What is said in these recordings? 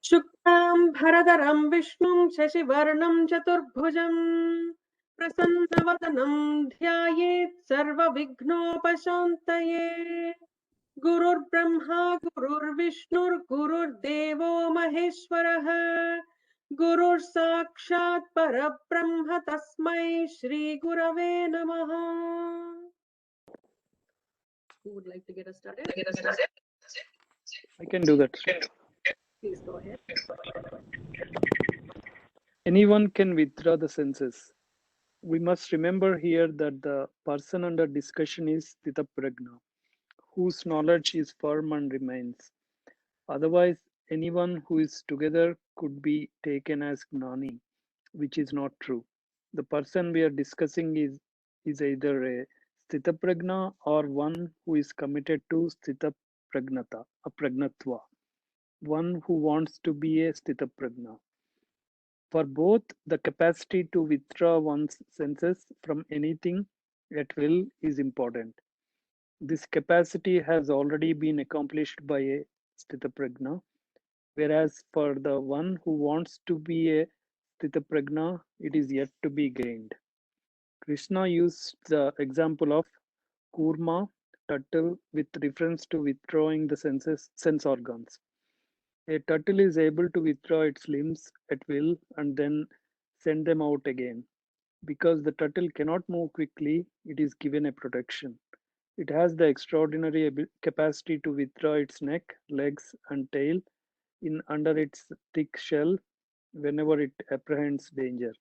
Shuklam Bharadaram Vishnum Shashivarnam Chaturbhujam Prasannavadanam Dhyayet Sarva Vignopashantaye Gurur Brahma Gurur Vishnur Gurur Devo Maheshwarah Gurur Sakshat Parabrahma Tasmai Shri Gurave Namaha. Who would like to get us started? I can do that. Please go ahead. Anyone can withdraw the senses. We must remember here that the person under discussion is Stitaprajna, whose knowledge is firm and remains. Otherwise, anyone who is together could be taken as Gnani, which is not true. The person we are discussing is either a Stitaprajna or one who is committed to Pragnatva, one who wants to be a Stitaprajna. For both, the capacity to withdraw one's senses from anything at will is important. This capacity has already been accomplished by a Stitaprajna, whereas for the one who wants to be a Stitaprajna, it is yet to be gained. Krishna used the example of Kurma, turtle, with reference to withdrawing the sense organs. A turtle is able to withdraw its limbs at will and then send them out again. Because the turtle cannot move quickly, it is given a protection. It has the extraordinary capacity to withdraw its neck, legs, and tail in under its thick shell whenever it apprehends danger.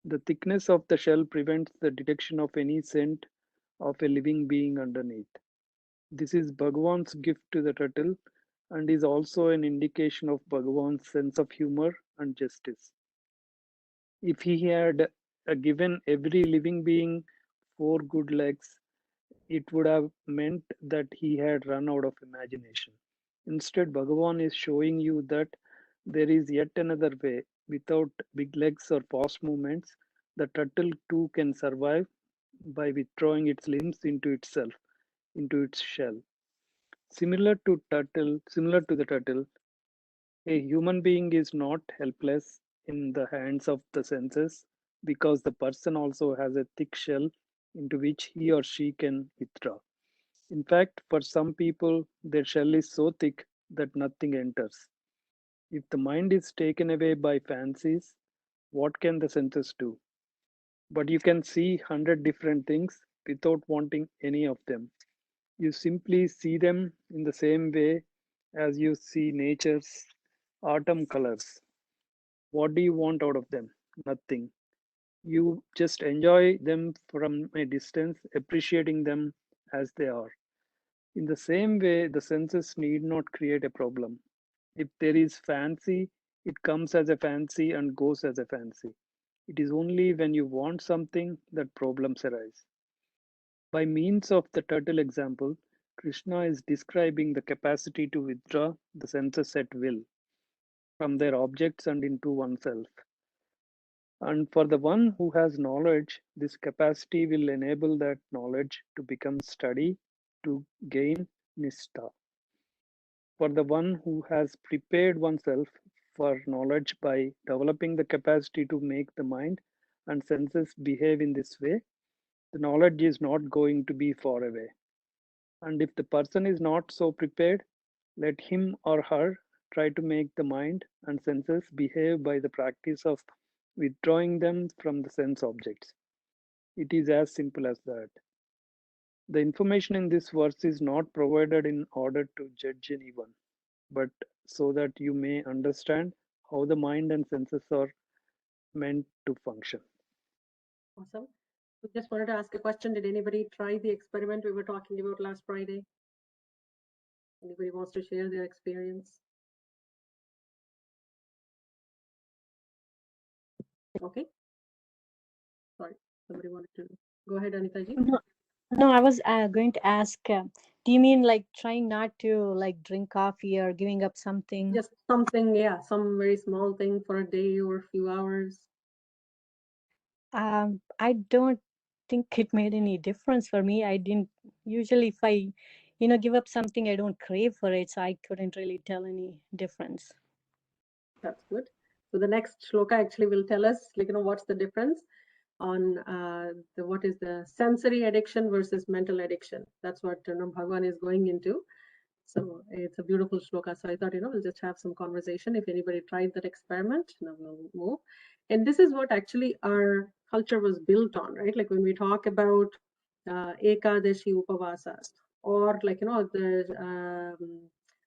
The thickness of the shell prevents the detection of any scent of a living being underneath. This is Bhagavan's gift to the turtle and is also an indication of Bhagavan's sense of humor and justice. If he had given every living being 4 good legs, it would have meant that he had run out of imagination. Instead, Bhagavan is showing you that there is yet another way. Without big legs or fast movements, the turtle too can survive by withdrawing its limbs into itself, into its shell. Similar to the turtle, a human being is not helpless in the hands of the senses because the person also has a thick shell into which he or she can withdraw. In fact, for some people, their shell is so thick that nothing enters. If the mind is taken away by fancies, what can the senses do? But you can see 100 different things without wanting any of them. You simply see them in the same way as you see nature's autumn colors. What do you want out of them? Nothing. You just enjoy them from a distance, appreciating them as they are. In the same way, the senses need not create a problem. If there is fancy, it comes as a fancy and goes as a fancy. It is only when you want something that problems arise. By means of the turtle example, Krishna is describing the capacity to withdraw the senses at will from their objects and into oneself. And for the one who has knowledge, this capacity will enable that knowledge to become steady, to gain nistha. For the one who has prepared oneself for knowledge by developing the capacity to make the mind and senses behave in this way, the knowledge is not going to be far away. And if the person is not so prepared, let him or her try to make the mind and senses behave by the practice of withdrawing them from the sense objects. It is as simple as that. The information in this verse is not provided in order to judge anyone, but so that you may understand how the mind and senses are meant to function. Awesome. So just wanted to ask a question. Did anybody try the experiment we were talking about last Friday? Anybody wants to share their experience? Okay. Sorry, somebody wanted to go ahead, Anitaji. No, I was going to ask, do you mean like trying not to like drink coffee or giving up something? Just something, yeah, some very small thing for a day or a few hours. I don't think it made any difference for me. I didn't usually, if I, give up something I don't crave for it. So I couldn't really tell any difference. That's good. So the next shloka actually will tell us, what's the difference on what is the sensory addiction versus mental addiction. That's what Bhagavan is going into. So it's a beautiful shloka. So I thought, we'll just have some conversation. If anybody tried that experiment, now we'll move. And this is what actually our culture was built on, right? Like when we talk about Ekadashi Upavasas, or the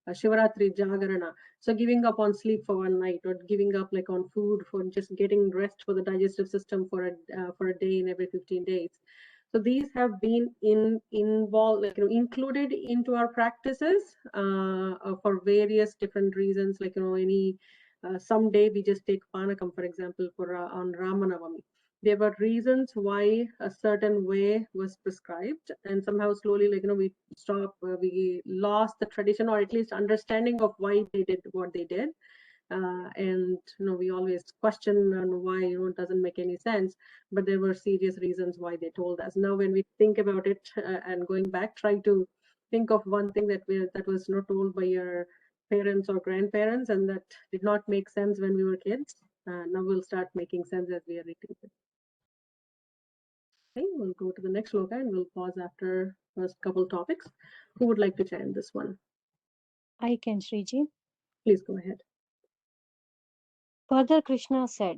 Shivaratri Jagarana. So giving up on sleep for one night, or giving up on food for just getting rest for the digestive system for a day in every 15 days. So these have been involved, included into our practices for various different reasons. Someday we just take Panakam, for example, for on Ramanavami. There were reasons why a certain way was prescribed, and somehow slowly, we lost the tradition, or at least understanding of why they did what they did. And we always question on why it doesn't make any sense, but there were serious reasons why they told us. Now when we think about it and going back, trying to think of one thing that was not told by your parents or grandparents and that did not make sense when we were kids, now will start making sense as we are reading it. Okay, we'll go to the next shloka and we'll pause after first couple topics. Who would like to chant this one? I can, Sriji. Please go ahead. Further, Krishna said,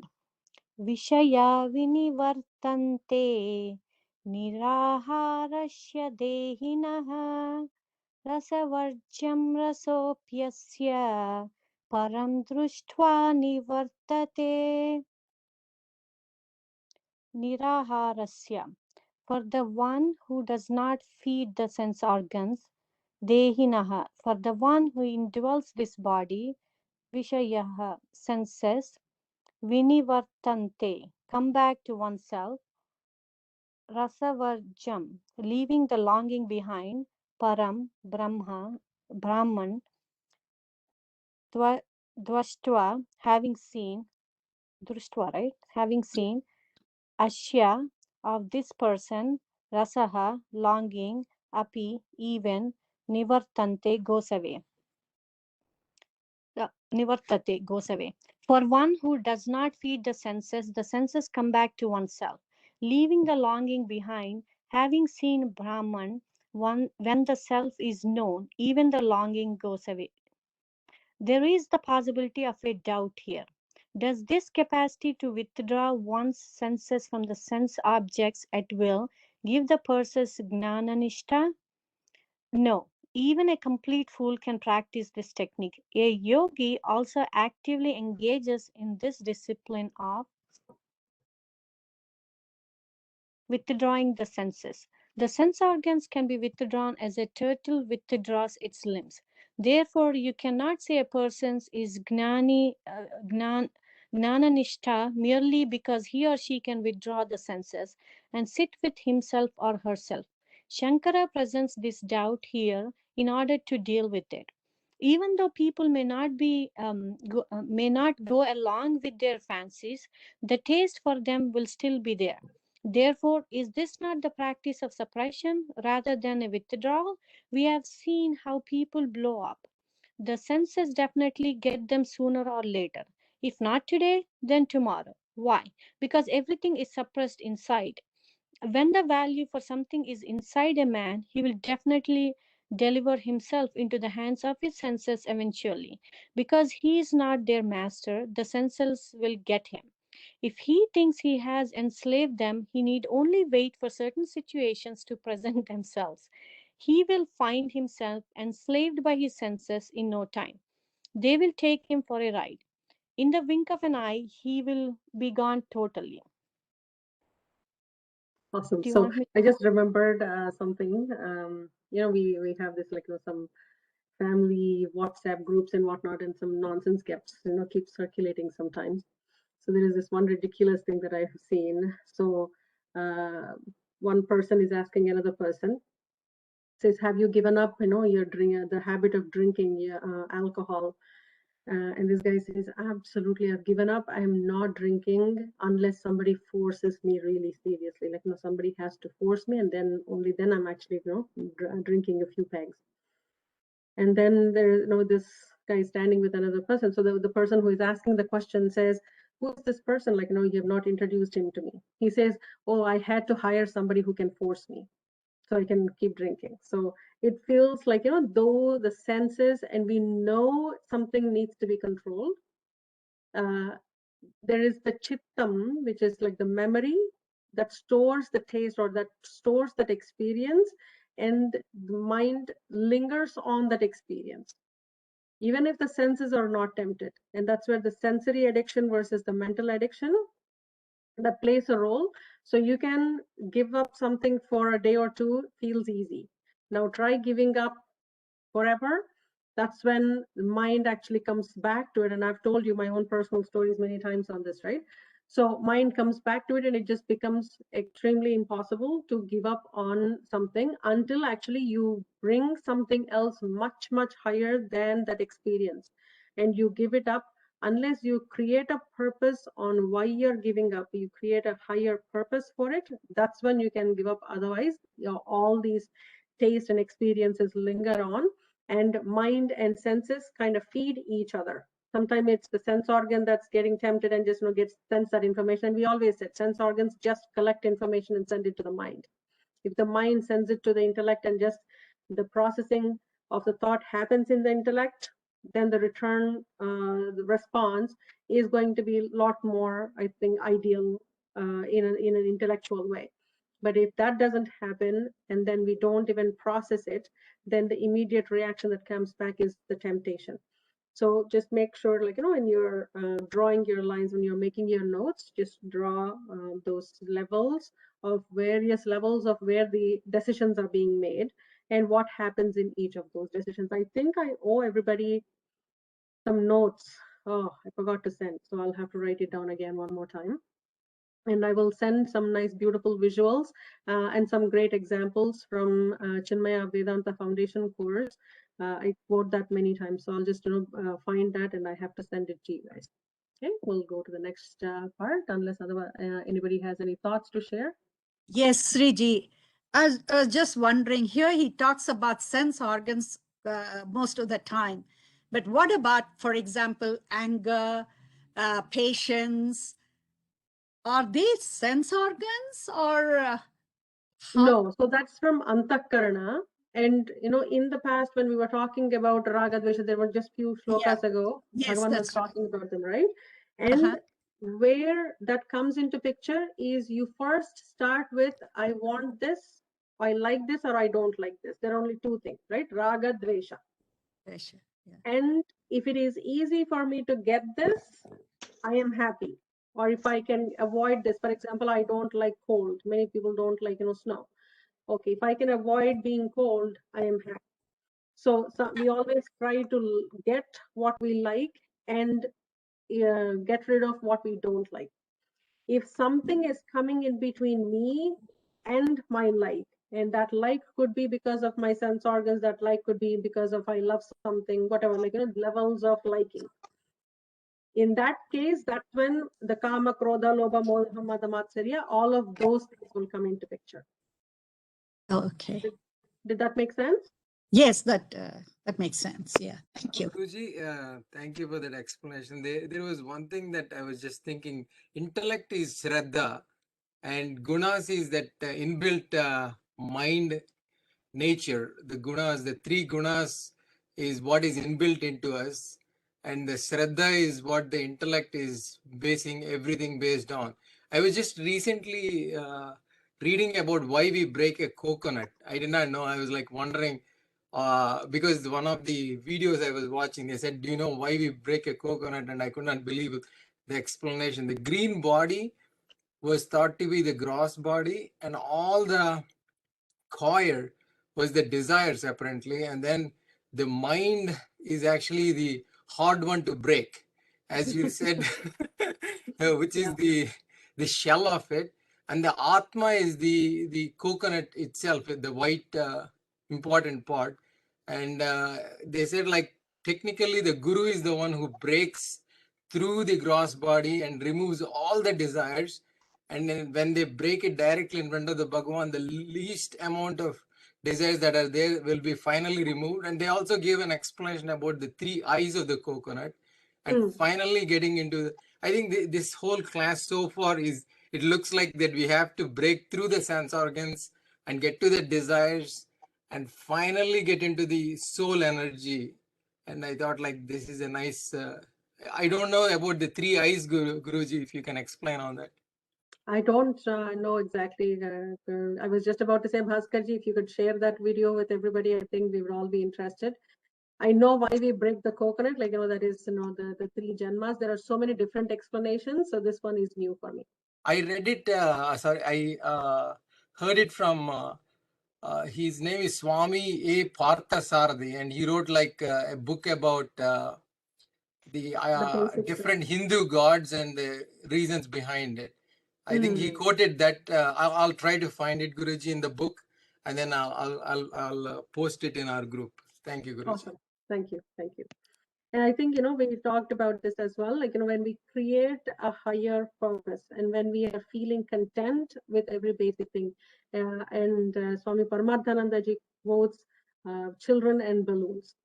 Vishaya vinivartante niraharasya dehinaha rasavarjam rasopyasya param društva nivartate. Niraharasya. For the one who does not feed the sense organs, dehinaha. For the one who indwells this body, vishayaha, senses, vinivartante, come back to oneself, rasavarjam, leaving the longing behind, param, Brahman, dvashtva, having seen, društva, right? Having seen, Ashya, of this person, rasaha, longing, api, even, nivartante, goes away. Nivartate, goes away. For one who does not feed the senses come back to oneself, leaving the longing behind. Having seen Brahman, when the self is known, even the longing goes away. There is the possibility of a doubt here. Does this capacity to withdraw one's senses from the sense objects at will give the person gnananishta? No. Even a complete fool can practice this technique. A yogi also actively engages in this discipline of withdrawing the senses. The sense organs can be withdrawn as a turtle withdraws its limbs. Therefore, you cannot say a person is gnananishta merely because he or she can withdraw the senses and sit with himself or herself. Shankara presents this doubt here in order to deal with it. Even though people may not go along with their fancies, the taste for them will still be there. Therefore, is this not the practice of suppression rather than a withdrawal? We have seen how people blow up. The senses definitely get them sooner or later. If not today, then tomorrow. Why? Because everything is suppressed inside. When the value for something is inside a man, he will definitely deliver himself into the hands of his senses eventually. Because he is not their master, the senses will get him. If he thinks he has enslaved them, he need only wait for certain situations to present themselves. He will find himself enslaved by his senses in no time. They will take him for a ride. In the wink of an eye, he will be gone totally. Awesome. Do you So want me? I just remembered something. We have this some family WhatsApp groups and whatnot, and some nonsense keeps circulating sometimes. So there is this one ridiculous thing that I've seen. So one person is asking another person, says, "Have you given up? The habit of drinking alcohol?" And this guy says, absolutely, I've given up. I'm not drinking unless somebody forces me really seriously. Like, somebody has to force me, and then only then I'm actually, drinking a few pegs. And then there, this guy standing with another person. So the person who is asking the question says, who is this person? Like, you have not introduced him to me. He says, oh, I had to hire somebody who can force me so I can keep drinking. So it feels like, though the senses, and we know something needs to be controlled, there is the chittam, which is like the memory that stores the taste or that stores that experience, and the mind lingers on that experience, even if the senses are not tempted. And that's where the sensory addiction versus the mental addiction, that plays a role. So you can give up something for a day or two, feels easy. Now try giving up forever. That's when the mind actually comes back to it. And I've told you my own personal stories many times on this, right? So mind comes back to it, and it just becomes extremely impossible to give up on something until actually you bring something else much, much higher than that experience, and you give it up. Unless you create a purpose on why you're giving up, you create a higher purpose for it, that's when you can give up. Otherwise, all these taste and experiences linger on, and mind and senses kind of feed each other. Sometimes it's the sense organ that's getting tempted and just gets sense that information. And we always said sense organs just collect information and send it to the mind. If the mind sends it to the intellect and just the processing of the thought happens in the intellect, then the return, the response is going to be a lot more, I think, ideal in an intellectual way. But if that doesn't happen, and then we don't even process it, then the immediate reaction that comes back is the temptation. So just make sure, like, when you're drawing your lines, when you're making your notes, just draw those levels of various levels of where the decisions are being made and what happens in each of those decisions. I think I owe everybody some notes. Oh, I forgot to send. So I'll have to write it down again one more time. And I will send some nice, beautiful visuals and some great examples from Chinmaya Vedanta Foundation course. I quote that many times, so I'll just find that, and I have to send it to you guys. Okay, we'll go to the next part, unless otherwise anybody has any thoughts to share. Yes, Sriji. I was just wondering, here he talks about sense organs most of the time. But what about, for example, anger, patience? Are these sense organs or No, so that's from Antakarana. And in the past, when we were talking about Raga Dvesha, there were just few shlokas ago. Yes, Bhagavan was that's right. talking about them, right? And where that comes into picture is you first start with, I want this, I like this, or I don't like this. There are only two things, right? Raga Dvesha. And if it is easy for me to get this, I am happy. Or if I can avoid this, for example, I don't like cold. Many people don't like, snow. Okay, if I can avoid being cold, I am happy. So we always try to get what we like and get rid of what we don't like. If something is coming in between me and my like, and that like could be because of my sense organs, that like could be because of I love something, whatever, like levels of liking. In that case, that's when the kama, krodha, lobha, moha, mada, matsarya, all of those things will come into picture. Okay. Did that make sense? Yes, that makes sense. Yeah, thank you. Guruji, thank you for that explanation. There was one thing that I was just thinking. Intellect is Shraddha, and gunas is that inbuilt mind nature. The gunas, the three gunas is what is inbuilt into us, and the Shraddha is what the intellect is basing everything based on. I was just recently reading about why we break a coconut. I did not know. I was like wondering, because one of the videos I was watching, they said, do you know why we break a coconut? And I could not believe the explanation. The green body was thought to be the gross body, and all the coir was the desires apparently, and then the mind is actually the hard one to break, as you said, which is the shell of it, and the atma is the coconut itself, the white important part. And they said, like, technically the guru is the one who breaks through the gross body and removes all the desires. And then when they break it directly in front of the Bhagavan, the least amount of desires that are there will be finally removed. And they also give an explanation about the 3 eyes of the coconut. And finally getting into the, I think this whole class so far is, it looks like that we have to break through the sense organs and get to the desires and finally get into the soul energy. And I thought like this is a nice, I don't know about the 3 eyes, Guruji, if you can explain on that. I don't know exactly. I was just about to say, Bhaskarji, if you could share that video with everybody, I think we would all be interested. I know why we break the coconut, like, that is, the 3 janmas. There are so many different explanations. So this one is new for me. I read it, I heard it from, his name is Swami A. Parthasarathi, and he wrote like a book about the basics of- different Hindu gods and the reasons behind it. I think he quoted that. I'll try to find it, Guruji, in the book, and then I'll post it in our group. Thank you, Guruji. Awesome. Thank you. Thank you. And I think, we talked about this as well, like, when we create a higher purpose and when we are feeling content with every basic thing. And Swami Paramathananda ji quotes children and balloons.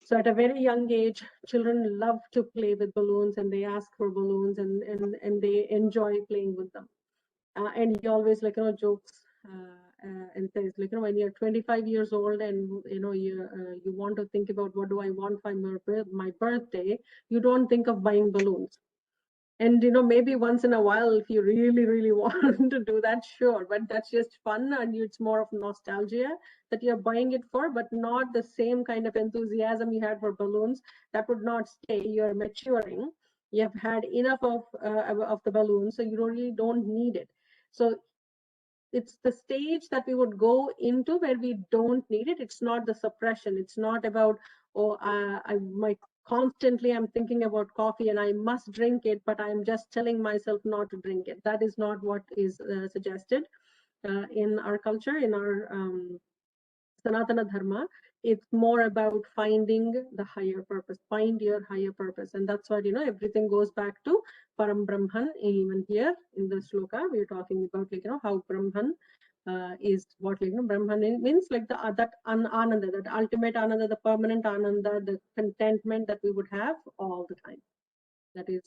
So at a very young age, children love to play with balloons and they ask for balloons and they enjoy playing with them. And he always jokes and says, when you're 25 years old and you want to think about what do I want for my birthday, you don't think of buying balloons. And maybe once in a while, if you really want to do that, sure, but that's just fun and it's more of nostalgia that you're buying it for, but not the same kind of enthusiasm you had for balloons. That would not stay. You're maturing. You have had enough of the balloons, so you really don't need it. So it's the stage that we would go into where we don't need it. It's not the suppression. It's not about, constantly I'm thinking about coffee and I must drink it, but I'm just telling myself not to drink it. That is not what is suggested in our culture, in our Sanatana Dharma. It's more about finding the higher purpose. Find your higher purpose. And that's what, everything goes back to Param Brahman. Even here in the shloka, we're talking about, how Brahman is what, Brahman means like that ananda, that ultimate ananda, the permanent ananda, the contentment that we would have all the time. That is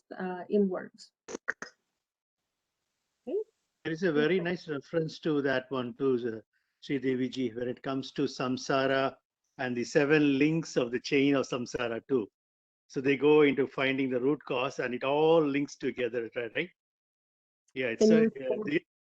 inwards. Okay? There is a very nice reference to that one too, Sri Devi ji, when it comes to samsara and the 7 links of the chain of samsara too. So they go into finding the root cause and it all links together, right? Yeah, it's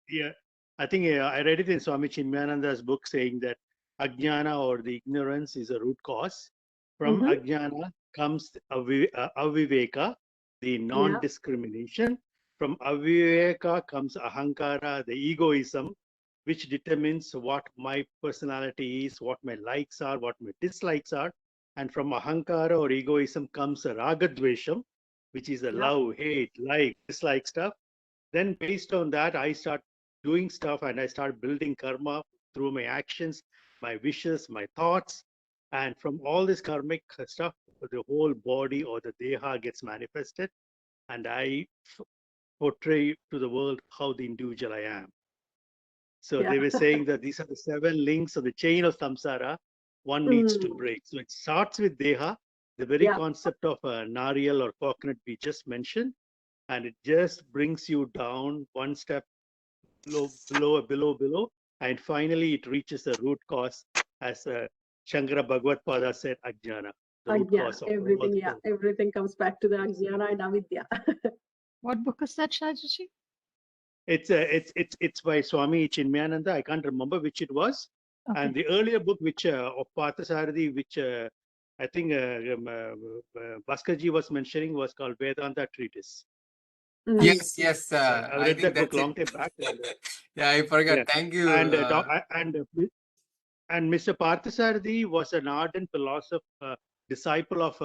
yeah. I think I read it in Swami Chinmayananda's book saying that ajnana or the ignorance is a root cause. From ajnana comes aviveka, the non-discrimination. From aviveka comes ahankara, the egoism, which determines what my personality is, what my likes are, what my dislikes are. And from ahankara or egoism comes ragadvesham, which is the love, hate, like, dislike stuff. Then based on that, I start doing stuff and I start building karma through my actions, my wishes, my thoughts. And from all this karmic stuff, the whole body or the deha gets manifested. And I portray to the world how the individual I am. So they were saying that these are the 7 links of the chain of samsara one needs to break. So it starts with deha, the very concept of a nariyal or coconut we just mentioned. And it just brings you down one step below, and finally it reaches the root cause, as Shankara Bhagavad Pada said, ajnana, the root cause of everything. Everything comes back to the ajnana and avidya. What book is that, Shajaji? It's by Swami Chinmayananda. I can't remember which it was. Okay. And the earlier book, which of Parthasarathi, which I think Bhaskarji was mentioning, was called Vedanta Treatise. Yes. I read that book long time back. Yeah, I forgot. Yeah. Thank you. And Mr. Parthasarathi was an ardent philosopher, disciple of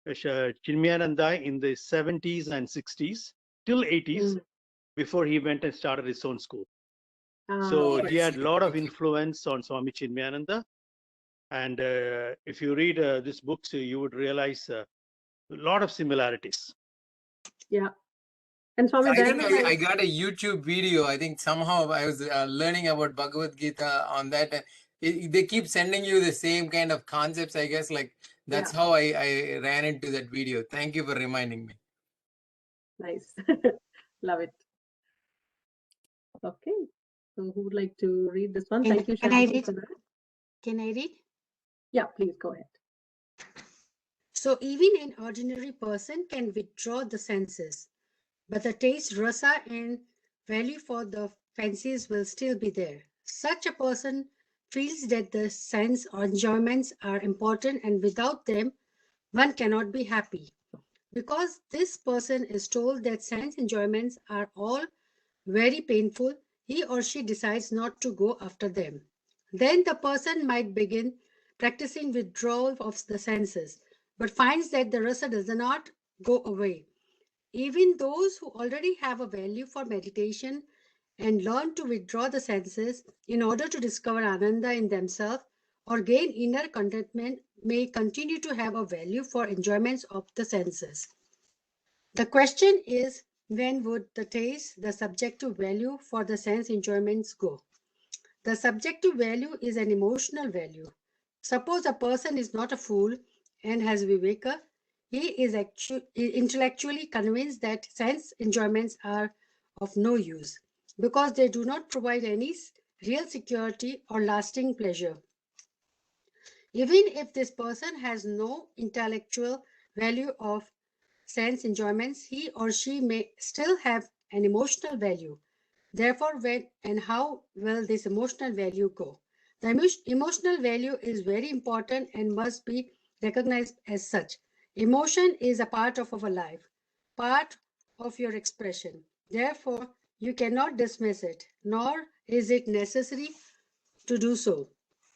Chinmayananda in the 70s and 60s till 80s, before he went and started his own school. So he had a lot of influence on Swami Chinmayananda. And if you read this book, so you would realize a lot of similarities. Yeah. And Swami I think Dayananda, I got a YouTube video. I think somehow I was learning about Bhagavad Gita on that. And they keep sending you the same kind of concepts, I guess. Like that's how I ran into that video. Thank you for reminding me. nice. Love it. Okay. So who would like to read this one? Thank you, Can I Shanti, read? for that. Can I read? Yeah, please go ahead. So even an ordinary person can withdraw the senses, but the taste, rasa, and value for the fancies will still be there. Such a person feels that the sense or enjoyments are important, and without them, one cannot be happy. Because this person is told that sense enjoyments are all very painful, he or she decides not to go after them. Then the person might begin practicing withdrawal of the senses, but finds that the rasa does not go away. Even those who already have a value for meditation and learn to withdraw the senses in order to discover ananda in themselves or gain inner contentment may continue to have a value for enjoyments of the senses. The question is, when would the taste, the subjective value for the sense enjoyments go? The subjective value is an emotional value. Suppose a person is not a fool and has viveka, he is intellectually convinced that sense enjoyments are of no use because they do not provide any real security or lasting pleasure. Even if this person has no intellectual value of sense enjoyments, he or she may still have an emotional value. Therefore, when and how will this emotional value go? The emotional value is very important and must be recognized as such. Emotion is a part of our life, part of your expression. Therefore, you cannot dismiss it, nor is it necessary to do so.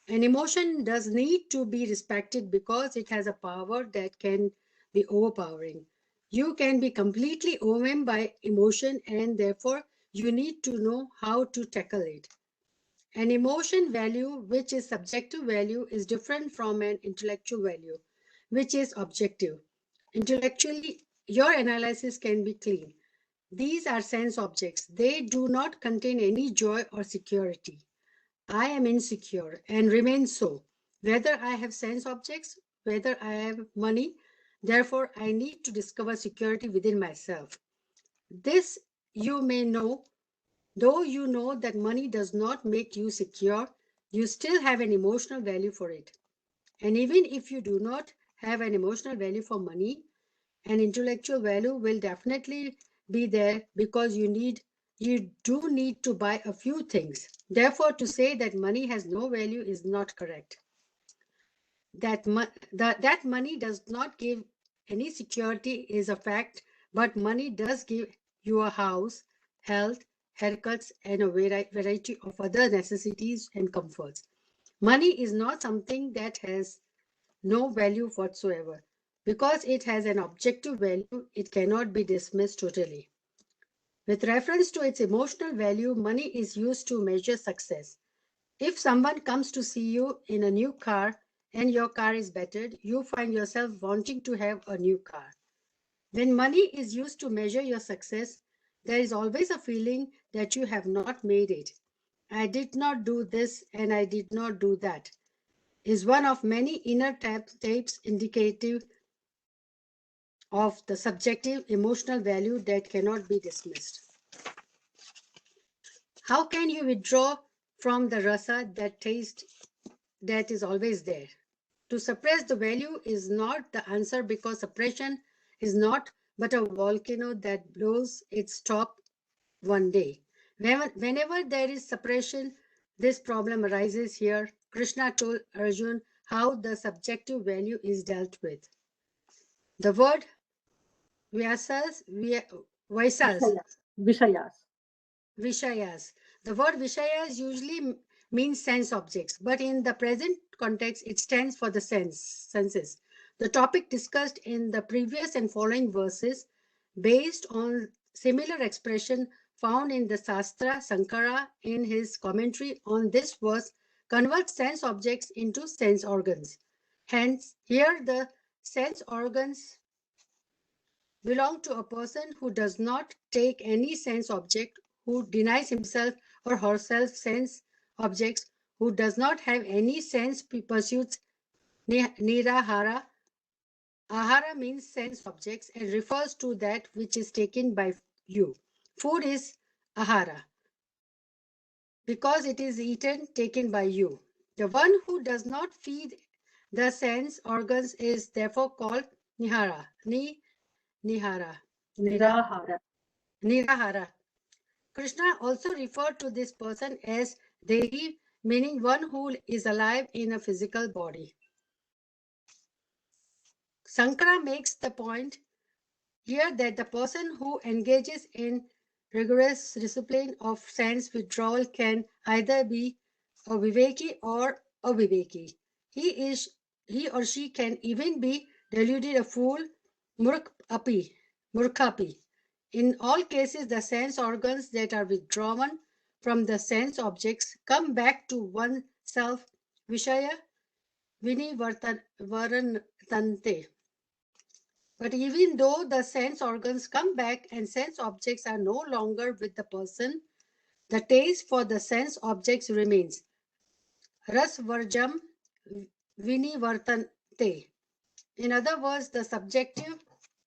An emotion does need to be respected because it has a power that can be overpowering. You can be completely overwhelmed by emotion and therefore you need to know how to tackle it. An emotion value, which is subjective value, is different from an intellectual value, which is objective. Intellectually, your analysis can be clean. These are sense objects. They do not contain any joy or security. I am insecure and remain so, whether I have sense objects, whether I have money. Therefore, I need to discover security within myself. This you may know, though you know that money does not make you secure, you still have an emotional value for it. And even if you do not have an emotional value for money, an intellectual value will definitely be there because you do need to buy a few things. Therefore, to say that money has no value is not correct. That money does not give any security is a fact, but money does give you a house, health, haircuts, and a variety of other necessities and comforts. Money is not something that has no value whatsoever. Because it has an objective value, it cannot be dismissed totally. With reference to its emotional value, money is used to measure success. If someone comes to see you in a new car and your car is battered, you find yourself wanting to have a new car. When money is used to measure your success, there is always a feeling that you have not made it. I did not do this and I did not do that. Is one of many inner tapes indicative of the subjective emotional value that cannot be dismissed. How can you withdraw from the rasa, that taste that is always there? To suppress the value is not the answer because suppression is not but a volcano that blows its top one day. Whenever there is suppression, this problem arises here. Krishna told Arjun how the subjective value is dealt with. The word Vyasas, Vaisas, Vishayas. Vishayas. The word Vishayas usually means sense objects, but in the present context, it stands for the senses. The topic discussed in the previous and following verses, based on similar expression found in the Shastra, Sankara, in his commentary on this verse, converts sense objects into sense organs. Hence, here the sense organs belong to a person who does not take any sense object, who denies himself or herself sense objects, who does not have any sense pursuits. Nirahara. Ahara means sense objects and refers to that which is taken by you. Food is ahara because it is eaten, taken by you. The one who does not feed the sense organs is therefore called nihara. Nihara. Nirahara. Nirahara. Krishna also referred to this person as Dehi, meaning one who is alive in a physical body. Sankara makes the point here that the person who engages in rigorous discipline of sense withdrawal can either be a viveki or a viveki. He or she can even be deluded, a fool, murkhapi. In all cases, the sense organs that are withdrawn from the sense objects come back to oneself, vishaya vinivartante. But even though the sense organs come back and sense objects are no longer with the person, the taste for the sense objects remains. Ras varjam vinivartante. In other words, the subjective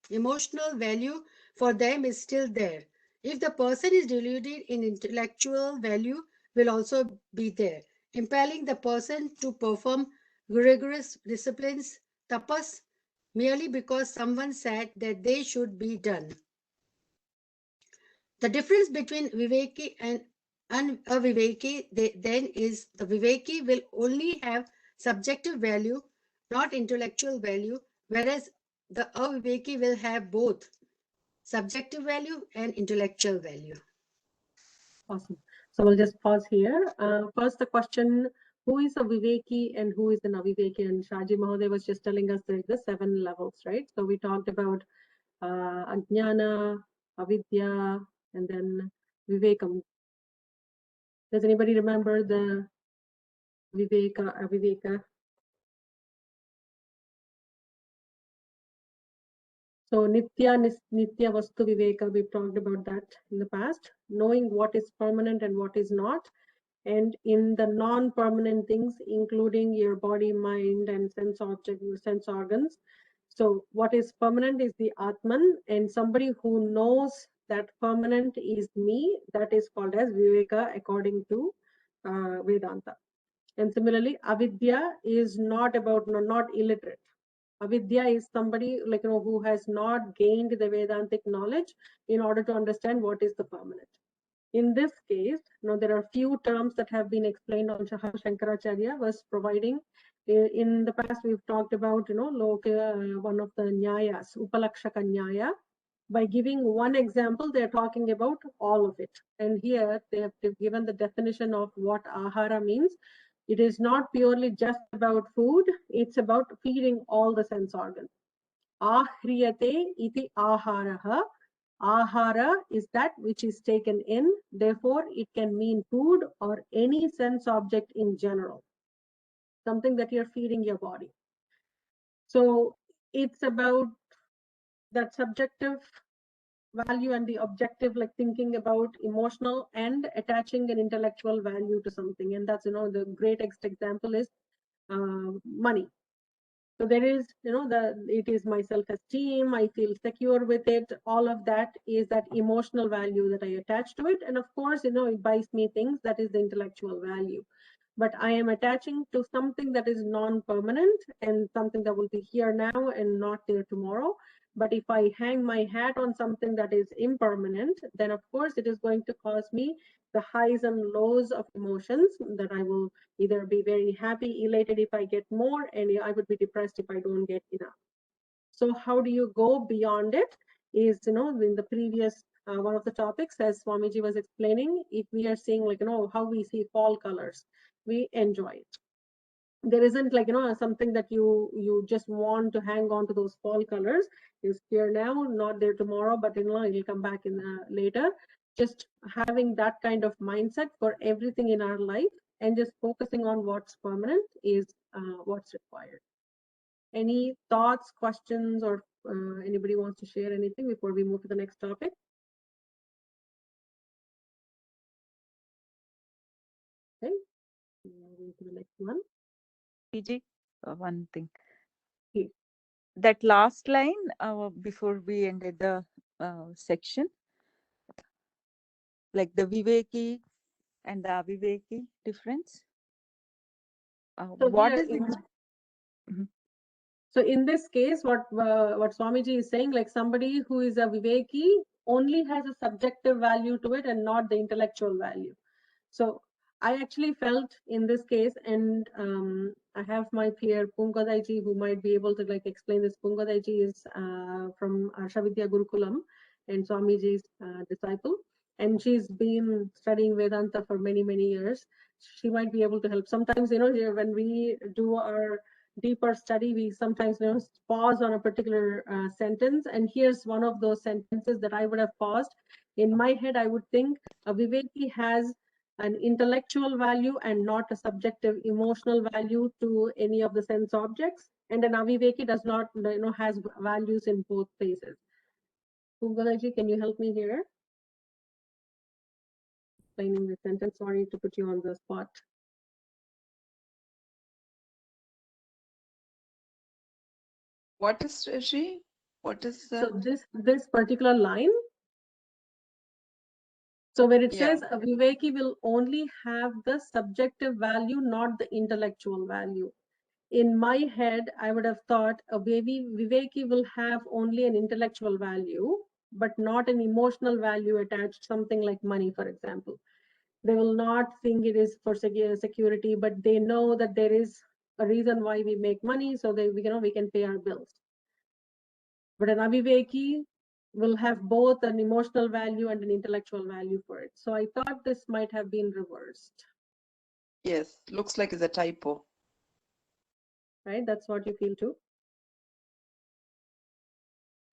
emotional value for them is still there. If the person is deluded in intellectual value, will also be there, impelling the person to perform rigorous disciplines, tapas, merely because someone said that they should be done. The difference between viveki and aviveki then is the viveki will only have subjective value, not intellectual value, whereas the aviveki will have both subjective value and intellectual value. Awesome. So we'll just pause here. First, the question, who is a Viveki and who is an Aviveki? And Shaji Mahoday was just telling us there's the 7 levels, right? So we talked about Ajnana, Avidya, and then Vivekam. Does anybody remember the Viveka, Aviveka? So Nitya Vastu Viveka, we've talked about that in the past. Knowing what is permanent and what is not. And in the non-permanent things, including your body, mind, and sense object, sense organs. So what is permanent is the Atman, and somebody who knows that permanent is me, that is called as Viveka according to Vedanta. And similarly, Avidya is not about, not illiterate. Avidya is somebody who has not gained the Vedantic knowledge in order to understand what is the permanent. In this case, there are few terms that have been explained on how Shankaracharya was providing. In the past, we've talked about, Loka, one of the Nyayas, Upalakshaka Nyaya. By giving one example, they're talking about all of it. And here they have given the definition of what ahara means. It is not purely just about food, it's about feeding all the sense organs. Ahriyate iti aharaha. Ahara is that which is taken in, therefore it can mean food or any sense object in general, something that you're feeding your body. So it's about that subjective value and the objective, like thinking about emotional and attaching an intellectual value to something. And that's, the greatest example is money. So there is, it is my self-esteem, I feel secure with it. All of that is that emotional value that I attach to it. And of course, it buys me things, that is the intellectual value. But I am attaching to something that is non-permanent and something that will be here now and not there tomorrow. But if I hang my hat on something that is impermanent, then of course it is going to cause me the highs and lows of emotions, that I will either be very happy, elated if I get more, and I would be depressed if I don't get enough. So how do you go beyond it is, in the previous one of the topics, as Swamiji was explaining, if we are seeing how we see fall colors, we enjoy it. There isn't something that you just want to hang on to those fall colors. It's here now, not there tomorrow, but it'll come back in later. Just having that kind of mindset for everything in our life and just focusing on what's permanent is what's required. Any thoughts, questions, or anybody wants to share anything before we move to the next topic? Okay, moving to the next one. PG, one thing. Yes. That last line before we ended the section, like the Viveki and the Aviveki difference. So What here is it? Mhm. So in this case, what Swamiji is saying, like somebody who is a Viveki only has a subjective value to it and not the intellectual value. So I actually felt in this case, and I have my peer Pungadaiji who might be able to like explain this. Pungadaiji is from Arshavidya Gurukulam and Swamiji's disciple, and she's been studying Vedanta for many, many years. She might be able to help. Sometimes, you know, here when we do our deeper study, we sometimes, you know, pause on a particular sentence, and here's one of those sentences that I would have paused. In my head, I would think a Viveki has an intellectual value and not a subjective emotional value to any of the sense objects, and an aviveki does not, you know, has values in both places. Pungalaji, can you help me here explaining the sentence? Sorry to put you on the spot. What is she? What is So this particular line, so where it says a viveki will only have the subjective value, not the intellectual value. In my head, I would have thought a Viveki will have only an intellectual value, but not an emotional value attached, something like money, for example. They will not think it is for security, but they know that there is a reason why we make money, so that we can pay our bills. But an Aviveki will have both an emotional value and an intellectual value for it. So I thought this might have been reversed. Yes, looks like it's a typo. Right, that's what you feel too.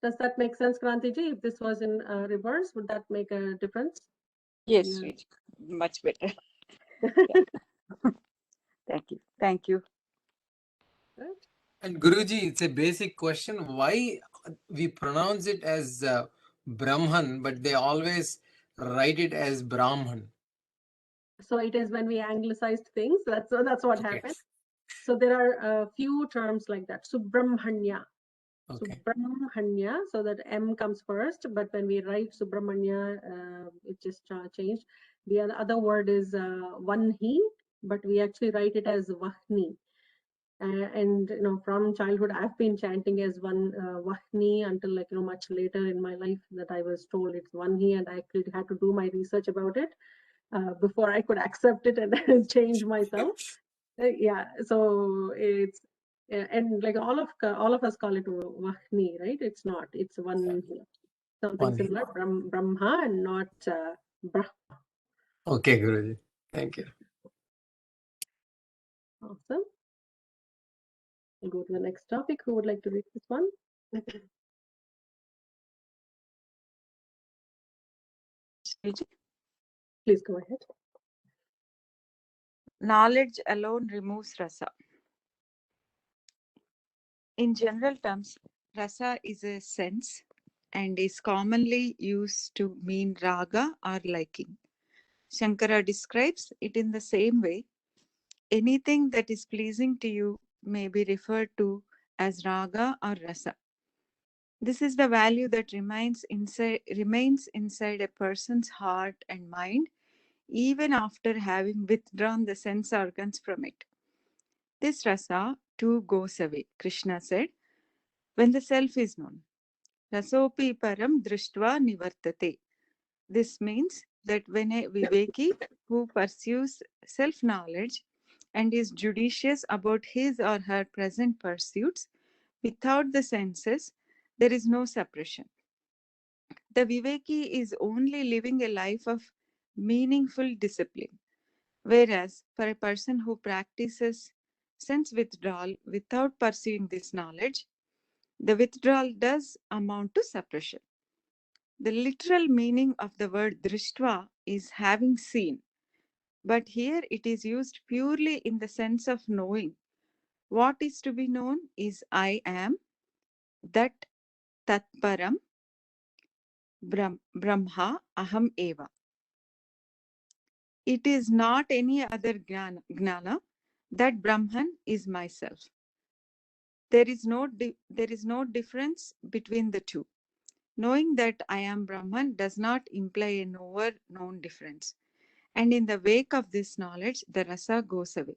Does that make sense, Krantiji? If this was in reverse, would that make a difference? Yes, much better. Thank you. Thank you. And Guruji, it's a basic question. Why we pronounce it as Brahman, but they always write it as Brahman? So it is when we anglicized things. That's what happened. So there are a few terms like that. Subramanya. Okay. Subramanya, so that M comes first, but when we write Subramanya, it just changed. The other word is Vanhi, but we actually write it as Vahni. And from childhood, I've been chanting as Vahni until much later in my life that I was told it's Vanhi, and I actually had to do my research about it before I could accept it and change myself. Yeah, so it's and like all of us call it Vahni, right? It's not. It's one something Vanhi. Similar, Brahma, and not Brahma. Okay, Guruji. Thank you. Awesome. We'll go to the next topic. Who would like to read this one? Please go ahead. Knowledge alone removes rasa. In general terms, rasa is a sense and is commonly used to mean raga or liking. Shankara describes it in the same way. Anything that is pleasing to you may be referred to as raga or rasa. This is the value that remains inside a person's heart and mind, even after having withdrawn the sense organs from it. This rasa too goes away, Krishna said, when the self is known. Rasopi param drishtva nivartate. This means that when a viveki who pursues self-knowledge and is judicious about his or her present pursuits, without the senses, there is no suppression. The viveki is only living a life of meaningful discipline, whereas for a person who practices sense withdrawal without pursuing this knowledge, the withdrawal does amount to suppression. The literal meaning of the word drishtva is having seen. but here it is used purely in the sense of knowing. What is to be known is I am, that tatparam, Brahma, aham eva. It is not any other gnana, that Brahman is myself. There is no difference between the two. Knowing that I am Brahman does not imply a known difference. And in the wake of this knowledge, the rasa goes away.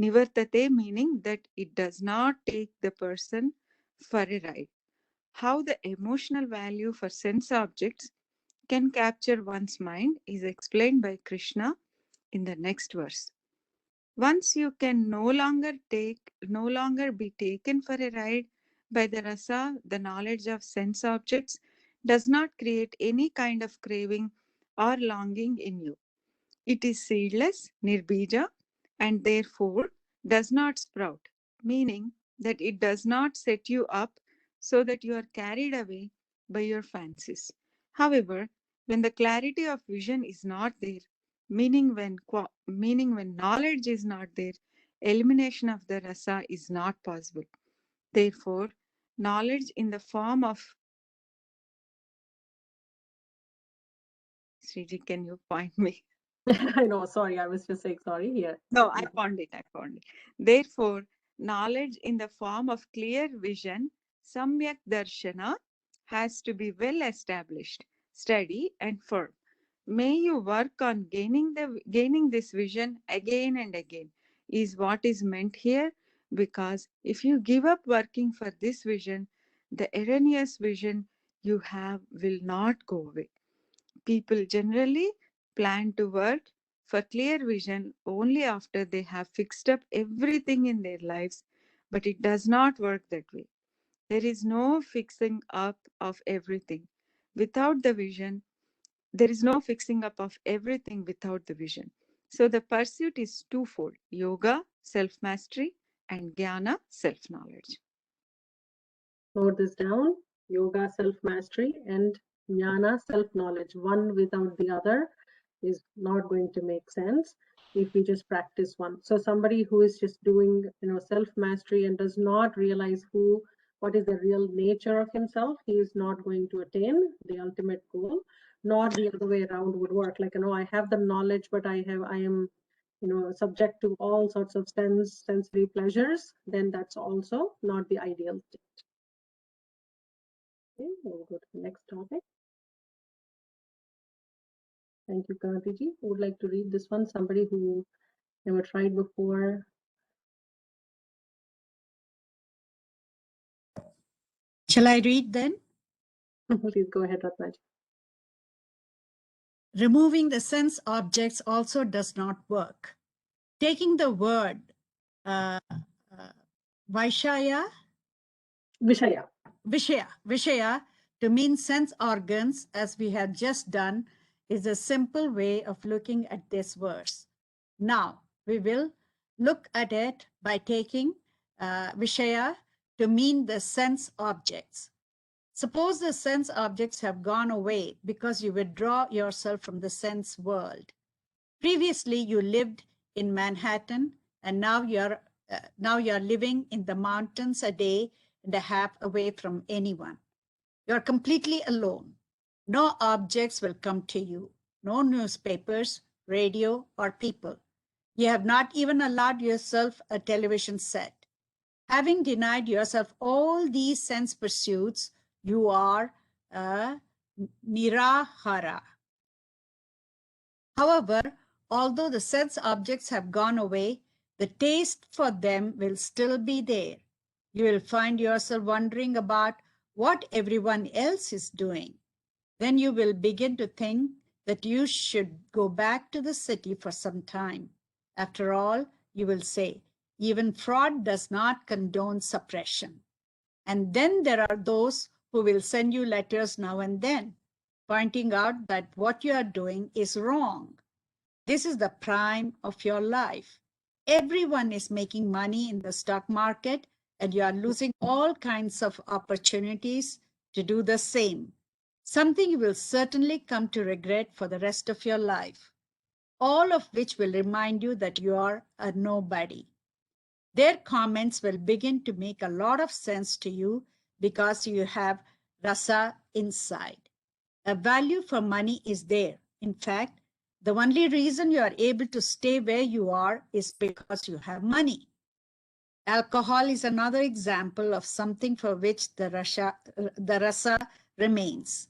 Nivartate meaning that it does not take the person for a ride. How the emotional value for sense objects can capture one's mind is explained by Krishna in the next verse. Once you can no longer be taken for a ride by the rasa, the knowledge of sense objects does not create any kind of craving or longing in you. It is seedless, nirbija, and therefore does not sprout, meaning that it does not set you up so that you are carried away by your fancies. However, when the clarity of vision is not there, meaning when knowledge is not there, elimination of the rasa is not possible. Therefore, knowledge in the form of Sriji, can you point me? I know, sorry, I was just saying sorry here. No, I found it. Therefore, knowledge in the form of clear vision, samyak darshana, has to be well established, steady, and firm. May you work on gaining this vision again and again, is what is meant here, because if you give up working for this vision, the erroneous vision you have will not go away. People generally plan to work for clear vision only after they have fixed up everything in their lives, but it does not work that way. There is no fixing up of everything without the vision. There is no fixing up of everything without the vision. So the pursuit is twofold: yoga, self-mastery, and jnana, self-knowledge. Note this down: yoga, self-mastery, and jnana, self-knowledge. One without the other is not going to make sense if we just practice one. So somebody who is just doing, self-mastery and does not realize what is the real nature of himself, he is not going to attain the ultimate goal. Nor the other way around would work. Like, I have the knowledge, but I am subject to all sorts of sensory pleasures. Then that's also not the ideal state. Okay, we'll go to the next topic. Thank you, Kantiji. Who would like to read this one? Somebody who never tried before. Shall I read then? Please go ahead, Ratnaji. Removing the sense objects also does not work. Taking the word Vishaya to mean sense organs, as we have just done, is a simple way of looking at this verse. Now, we will look at it by taking Vishaya to mean the sense objects. Suppose the sense objects have gone away because you withdraw yourself from the sense world. Previously, you lived in Manhattan, and now you're living in the mountains a day and a half away from anyone. You're completely alone. No objects will come to you. No newspapers, radio, or people. You have not even allowed yourself a television set. Having denied yourself all these sense pursuits, you are a nirahara. However, although the sense objects have gone away, the taste for them will still be there. You will find yourself wondering about what everyone else is doing. Then you will begin to think that you should go back to the city for some time. After all, you will say, even fraud does not condone suppression. And then there are those who will send you letters now and then, pointing out that what you are doing is wrong. This is the prime of your life. Everyone is making money in the stock market, and you are losing all kinds of opportunities to do the same. Something you will certainly come to regret for the rest of your life. all of which will remind you that you are a nobody. Their comments will begin to make a lot of sense to you because you have rasa inside. A value for money is there. In fact, the only reason you are able to stay where you are is because you have money. Alcohol is another example of something for which the rasa remains.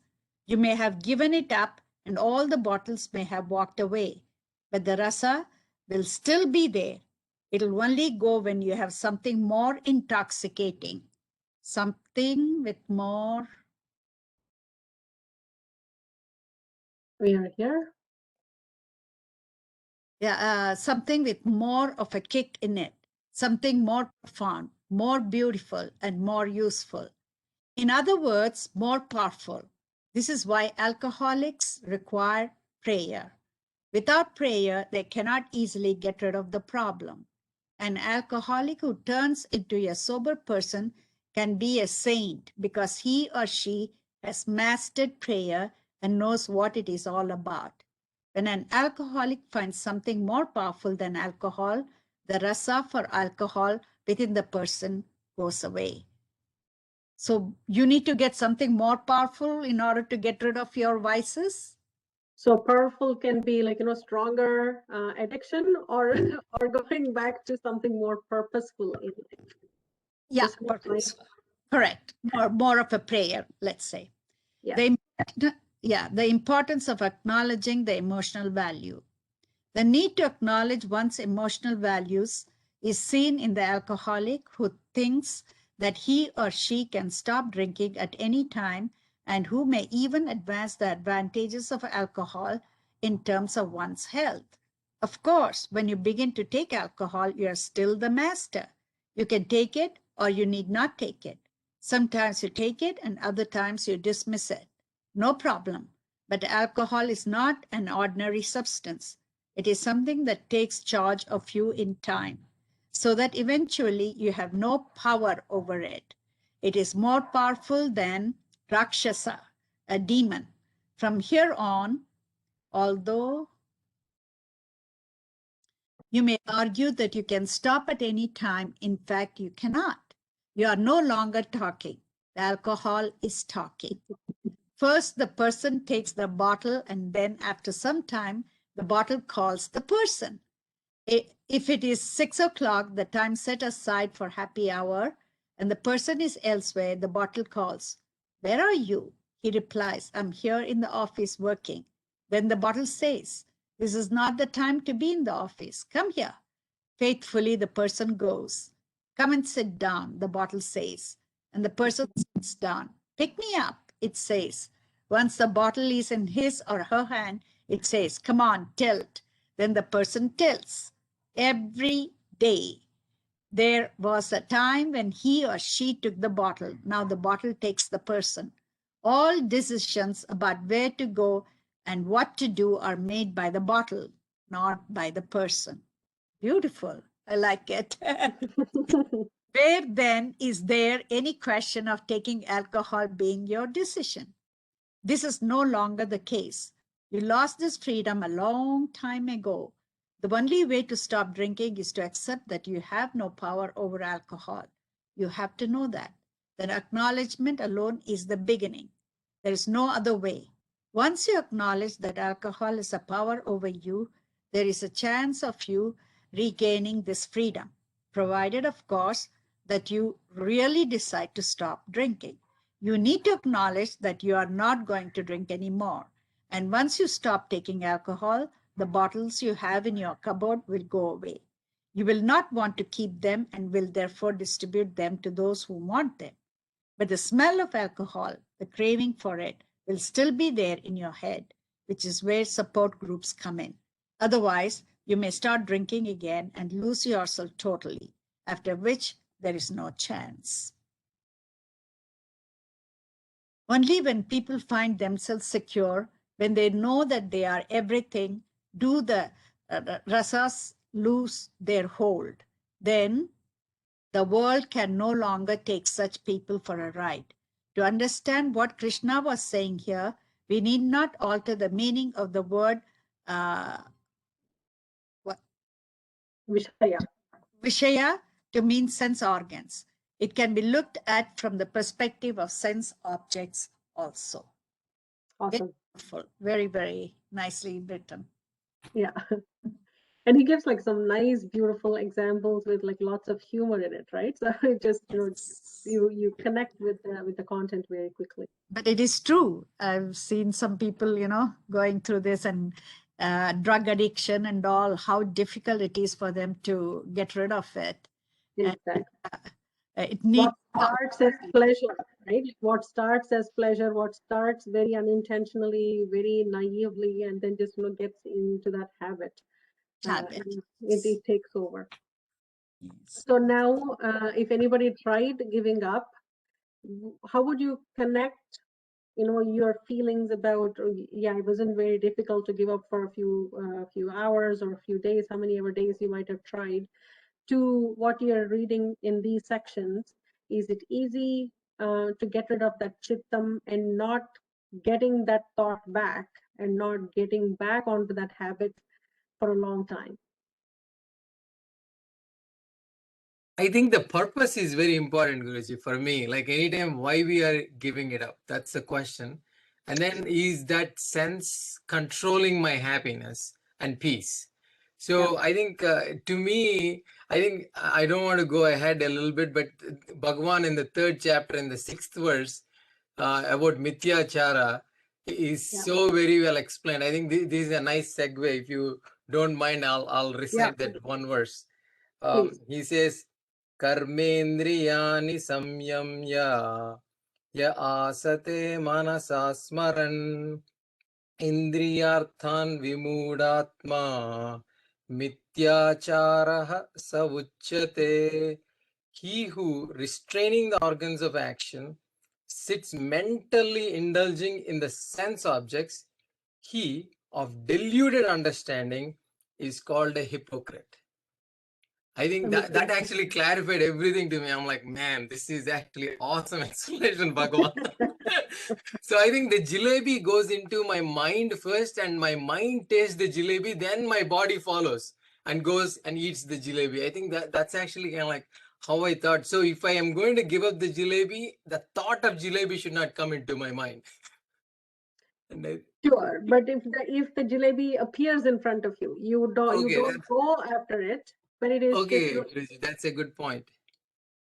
You may have given it up and all the bottles may have walked away, but the rasa will still be there. It'll only go when you have something more intoxicating, something with more. We are here. Yeah, something with more of a kick in it, something more profound, more beautiful, and more useful. In other words, more powerful. This is why alcoholics require prayer. Without prayer, they cannot easily get rid of the problem. An alcoholic who turns into a sober person can be a saint because he or she has mastered prayer and knows what it is all about. When an alcoholic finds something more powerful than alcohol, the rasa for alcohol within the person goes away. So you need to get something more powerful in order to get rid of your vices. So powerful can be like, stronger addiction or or going back to something more purposeful in life. Yeah, Just more purposeful. Correct. More of a prayer, let's say. Yes. The importance of acknowledging the emotional value. The need to acknowledge one's emotional values is seen in the alcoholic who thinks that he or she can stop drinking at any time and who may even advance the advantages of alcohol in terms of one's health. Of course, when you begin to take alcohol, you are still the master. You can take it or you need not take it. Sometimes you take it and other times you dismiss it. No problem. But alcohol is not an ordinary substance. It is something that takes charge of you in time, so that eventually you have no power over it. It is more powerful than Rakshasa, a demon. From here on, although you may argue that you can stop at any time, in fact, you cannot. You are no longer talking. The alcohol is talking. First, the person takes the bottle, and then after some time, the bottle calls the person. If it is 6 o'clock, the time set aside for happy hour, and the person is elsewhere, the bottle calls, "Where are you?" He replies, "I'm here in the office working." Then the bottle says, "This is not the time to be in the office. Come here." Faithfully, the person goes. "Come and sit down," the bottle says, and the person sits down. "Pick me up," it says. Once the bottle is in his or her hand, it says, "Come on, tilt." Then the person tilts. Every day, there was a time when he or she took the bottle. Now the bottle takes the person. All decisions about where to go and what to do are made by the bottle, not by the person. Beautiful. I like it. Where then is there any question of taking alcohol being your decision? This is no longer the case. You lost this freedom a long time ago. The only way to stop drinking is to accept that you have no power over alcohol. You have to know that. That acknowledgement alone is the beginning. There is no other way. Once you acknowledge that alcohol is a power over you, there is a chance of you regaining this freedom, provided, of course, that you really decide to stop drinking. You need to acknowledge that you are not going to drink anymore. And once you stop taking alcohol, the bottles you have in your cupboard will go away. You will not want to keep them and will therefore distribute them to those who want them. But the smell of alcohol, the craving for it, will still be there in your head, which is where support groups come in. Otherwise, you may start drinking again and lose yourself totally, after which there is no chance. Only when people find themselves secure, when they know that they are everything, do the rasas lose their hold. Then the world can no longer take such people for a ride. To understand what Krishna was saying here, we need not alter the meaning of the word Vishaya. Vishaya to mean sense organs. It can be looked at from the perspective of sense objects also. Awesome. Very, very nicely written. Yeah. And he gives like some nice, beautiful examples with like lots of humor in it, right? So it just, you connect with the content very quickly. But it is true. I've seen some people, going through this and drug addiction and all, how difficult it is for them to get rid of it. Exactly. And, it needs what starts as pleasure, right? What starts as pleasure, what starts very unintentionally, very naively, and then just gets into that habit. It takes over. So now, if anybody tried giving up, how would you connect your feelings about, yeah, it wasn't very difficult to give up for a few hours or a few days, how many ever days you might have tried, to what you're reading in these sections? Is it easy to get rid of that chittam and not getting that thought back and not getting back onto that habit for a long time? I think the purpose is very important, Guruji, for me. Like anytime why we are giving it up, that's the question. And then is that sense controlling my happiness and peace? So I think to me, I think I don't want to go ahead a little bit, but Bhagavan in the 3rd chapter in the 6th verse about Mityachara is so very well explained. I think this is a nice segue. If you don't mind, I'll recite that one verse. He says, कर्मेन्द्रियाणि संयम्य य आसते मनसा स्मरन् इन्द्रियार्थान् विमूढात्मा मिथ्याचारः स उच्यते. He who, restraining the organs of action, sits mentally indulging in the sense objects, he of deluded understanding is called a hypocrite. I think that actually clarified everything to me. I'm like, man, this is actually awesome explanation, Bhagavan. So I think the jalebi goes into my mind first, and my mind tastes the jalebi, then my body follows and goes and eats the jalebi. I think that's actually kind of like how I thought. So if I am going to give up the jalebi, the thought of jalebi should not come into my mind. Sure, but if the jalebi appears in front of you, you don't go after it. But it is okay. That's a good point.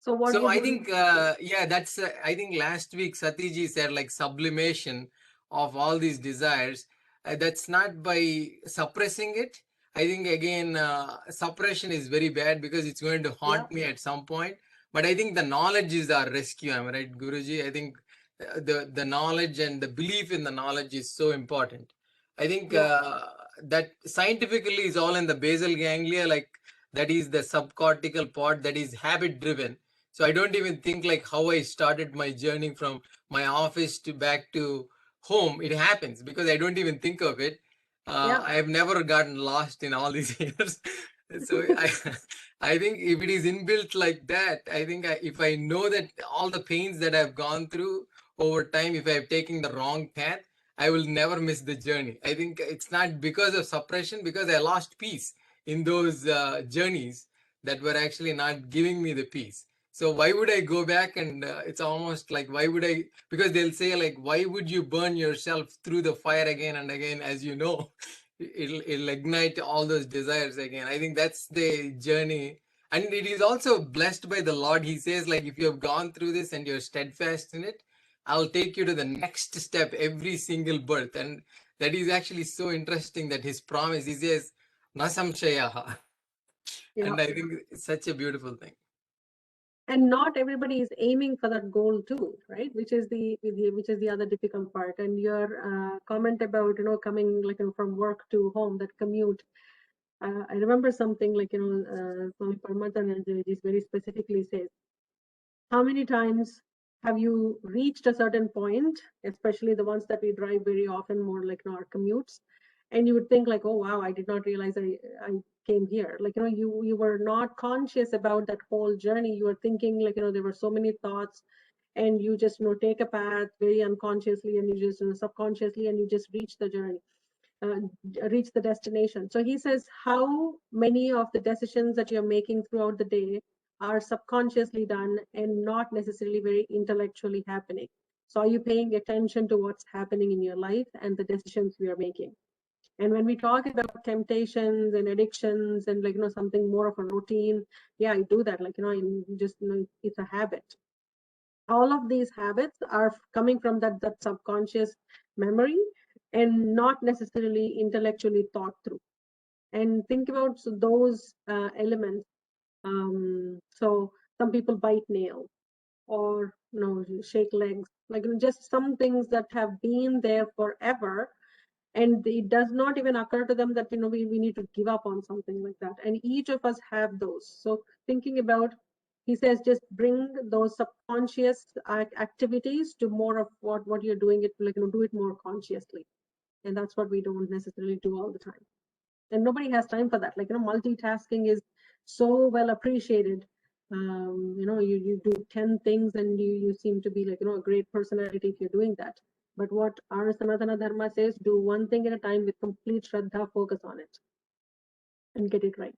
So what? So I think that's I think last week Satiji said like sublimation of all these desires. That's not by suppressing it. I think again suppression is very bad because it's going to haunt me at some point. But I think the knowledge is our rescue. Am I right, Guruji? I think the knowledge and the belief in the knowledge is so important. I think that scientifically is all in the basal ganglia, like that is the subcortical part that is habit driven. So I don't even think like how I started my journey from my office to back to home. It happens because I don't even think of it. I have never gotten lost in all these years. So I think if it is inbuilt like that, I think if I know that all the pains that I've gone through over time, if I've taken the wrong path, I will never miss the journey. I think it's not because of suppression, because I lost peace in those journeys that were actually not giving me the peace. So why would I go back? And it's almost like, why would I? Because they'll say like, why would you burn yourself through the fire again and again? As you know, it'll ignite all those desires again. I think that's the journey. And it is also blessed by the Lord. He says like, if you have gone through this and you're steadfast in it, I'll take you to the next step every single birth. And that is actually so interesting that his promise, he says, Nasamshayaha. And I think it's such a beautiful thing. And not everybody is aiming for that goal too, right? Which is the other difficult part. And your comment about coming like from work to home, that commute. I remember something like Swami Paramathananda very specifically says, how many times have you reached a certain point, especially the ones that we drive very often, more like our commutes, and you would think like, oh wow, I did not realize I came here. Like you were not conscious about that whole journey. You were thinking like there were so many thoughts, and you just take a path very unconsciously, and you just subconsciously, and you just reach the journey. reach the destination. So he says, how many of the decisions that you're making throughout the day are subconsciously done and not necessarily very intellectually happening? So are you paying attention to what's happening in your life and the decisions we are making? And when we talk about temptations and addictions and something more of a routine, yeah, I do that. It's a habit. All of these habits are coming from that subconscious memory and not necessarily intellectually thought through. And think about those elements. So some people bite nails or shake legs, just some things that have been there forever, and it does not even occur to them that we need to give up on something like that. And each of us have those. So thinking about, he says, just bring those subconscious activities to more of what you're doing it, do it more consciously. And that's what we don't necessarily do all the time. And nobody has time for that. Multitasking is so well appreciated. You do 10 things and you seem to be a great personality if you're doing that. But what our Sanatana Dharma says, do one thing at a time with complete Shraddha, focus on it and get it right.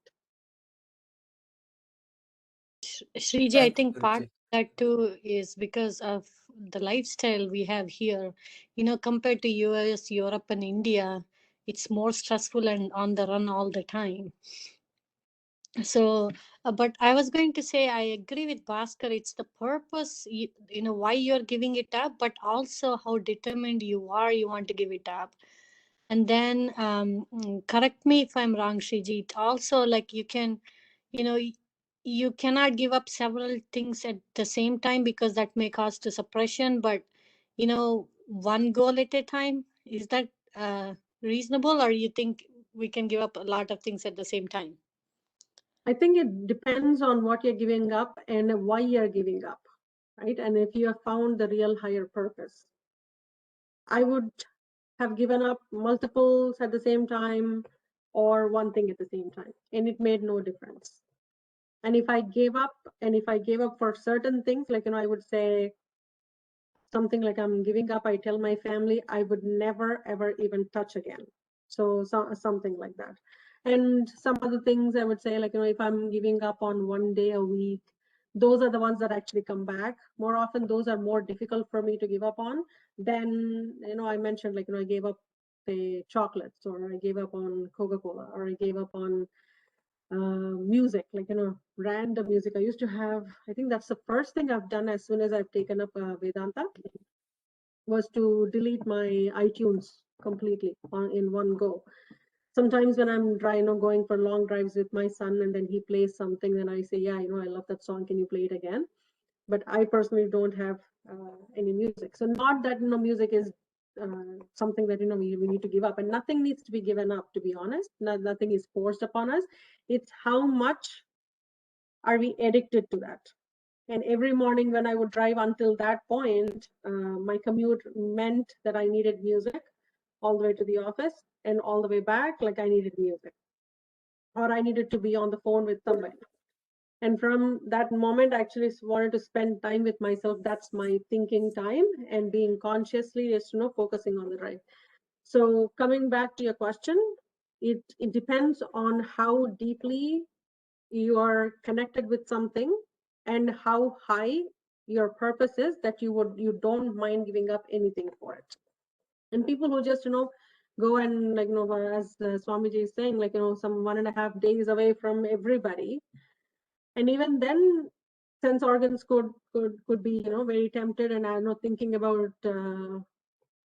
Shriji, I Thank think you, part Guruji. of that too is because of the lifestyle we have here. Compared to US, Europe, and India, it's more stressful and on the run all the time. So, but I was going to say, I agree with Bhaskar. It's the purpose, why you're giving it up, but also how determined you want to give it up. And then, correct me if I'm wrong, Shriji, it also you can, you cannot give up several things at the same time because that may cause to suppression, but, one goal at a time, is that reasonable, or you think we can give up a lot of things at the same time? I think it depends on what you're giving up and why you're giving up, right? And if you have found the real higher purpose. I would have given up multiples at the same time or one thing at the same time, and it made no difference. And if I gave up for certain things, I would say something like, I'm giving up, I tell my family I would never ever even touch again. So something like that. And some other things I would say, if I'm giving up on one day a week, those are the ones that actually come back more often. Those are more difficult for me to give up on than, I mentioned, I gave up, say, chocolates, or I gave up on Coca-Cola, or I gave up on music, random music. I used to have, I think that's the first thing I've done as soon as I've taken up Vedanta, was to delete my iTunes completely in one go. Sometimes when I'm going for long drives with my son, and then he plays something, then I say, yeah, I love that song, can you play it again? But I personally don't have any music. So not that music is something that we need to give up, and nothing needs to be given up, to be honest. Nothing is forced upon us. It's how much are we addicted to that. And every morning when I would drive until that point, my commute meant that I needed music all the way to the office, and all the way back, I needed music, or I needed to be on the phone with somebody. And from that moment, I actually wanted to spend time with myself. That's my thinking time, and being consciously just, focusing on the drive. So coming back to your question, it depends on how deeply you are connected with something and how high your purpose is, that you don't mind giving up anything for it. And people who just, go and as Swamiji is saying, some 1.5 days away from everybody. And even then, sense organs could be, very tempted. And I know, thinking about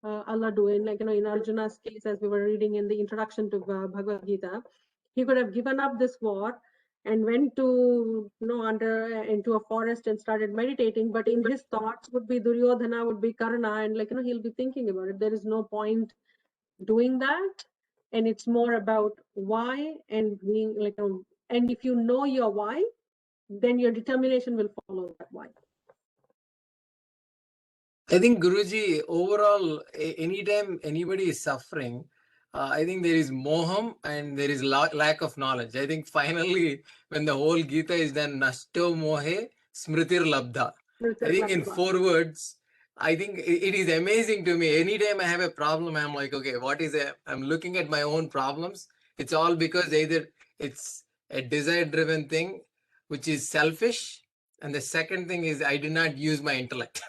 Allah doing, in Arjuna's case, as we were reading in the introduction to Bhagavad Gita, he could have given up this war and went to, into a forest and started meditating. But in his thoughts would be Duryodhana, would be Karna, and he'll be thinking about it. There is no point doing that. And it's more about why, and being and if you know your why, then your determination will follow that why. I think, Guruji, overall, anytime anybody is suffering, I think there is moham and there is lack of knowledge. I think finally, when the whole Gita is done, nashto mohe smritir labdha. I think in 4 words, I think it is amazing to me. Anytime I have a problem, I'm like, okay, I'm looking at my own problems. It's all because either it's a desire-driven thing, which is selfish, and the second thing is I did not use my intellect.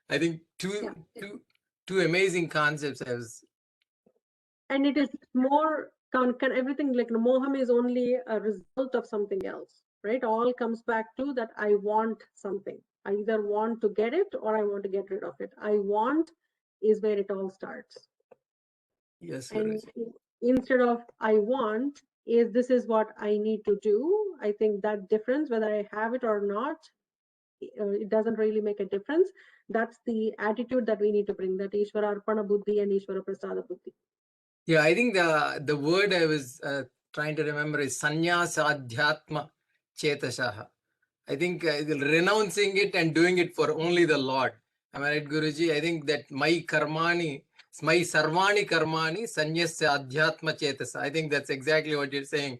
I think two amazing concepts. And it is more everything like moham is only a result of something else, right? All comes back to that I want something. I either want to get it or I want to get rid of it. I want is where it all starts. Yes, and Guruji. instead of I want is this is what I need to do. I think that difference, whether I have it or not, it doesn't really make a difference. That's the attitude that we need to bring, that Ishvara Arpana Buddhi and Ishvara Prasada Buddhi. Yeah, I think the word I was trying to remember is Sanyasa Adhyatma Chetashaha. I think renouncing it and doing it for only the Lord. Am I right, Guruji? I think that my sarvani karmani sanyasya adhyatma chetasa. I think that's exactly what you're saying.